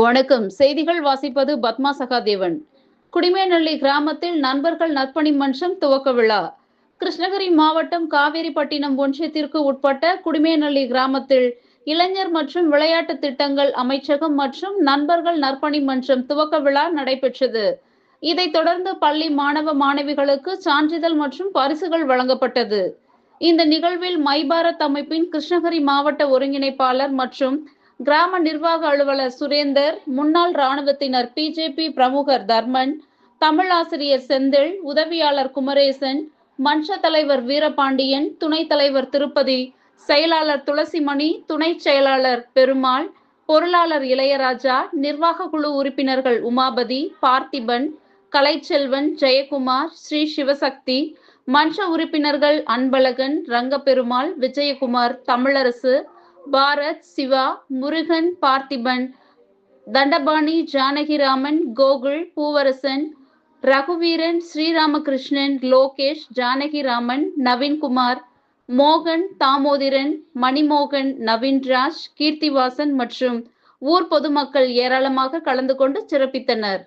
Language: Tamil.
வணக்கம். செய்திகள் வாசிப்பது பத்மா சகாதேவன். குடிமேநல்லி கிராமத்தில் நண்பர்கள் நற்பணி மன்றம் துவக்க விழா. கிருஷ்ணகிரி மாவட்டம் காவேரிப்பட்டினம் ஒன்றியத்திற்கு உட்பட்ட குடிமேநல்லி கிராமத்தில் இளைஞர் மற்றும் விளையாட்டு திட்டங்கள் அமைச்சகம் மற்றும் நண்பர்கள் நற்பணி மன்றம் துவக்க விழா நடைபெற்றது. இதைத் தொடர்ந்து பள்ளி மாணவ மாணவிகளுக்கு சான்றிதழ் மற்றும் பரிசுகள் வழங்கப்பட்டது. இந்த நிகழ்வில் மைபாரத் அமைப்பின் கிருஷ்ணகிரி மாவட்ட ஒருங்கிணைப்பாளர் மற்றும் கிராம நிர்வாக அலுவலர் சுரேந்தர், முன்னாள் ராணுவத்தினர் பிஜேபி பிரமுகர் தர்மன், தமிழாசிரியர் செந்தில், உதவியாளர் குமரேசன், மன்ற தலைவர் வீரபாண்டியன், துணைத் தலைவர் திருப்பதி, செயலாளர் துளசிமணி, துணை செயலாளர் பெருமாள், பொருளாளர் இளையராஜா, நிர்வாக குழு உறுப்பினர்கள் உமாபதி, பார்த்திபன், கலைச்செல்வன், ஜெயக்குமார், ஸ்ரீ சிவசக்தி, மன்ற உறுப்பினர்கள் அன்பழகன், ரங்கப்பெருமாள், விஜயகுமார், தமிழரசு, பாரத், சிவா, முருகன், பார்த்திபன், தண்டபாணி, ஜானகிராமன், கோகுல், பூவரசன், ரகுவீரன், ஸ்ரீராமகிருஷ்ணன், லோகேஷ், ஜானகிராமன், நவீன்குமார், மோகன், தாமோதிரன், மணிமோகன், நவீன்ராஜ், கீர்த்திவாசன் மற்றும் ஊர் பொதுமக்கள் ஏராளமாக கலந்து கொண்டு சிறப்பித்தனர்.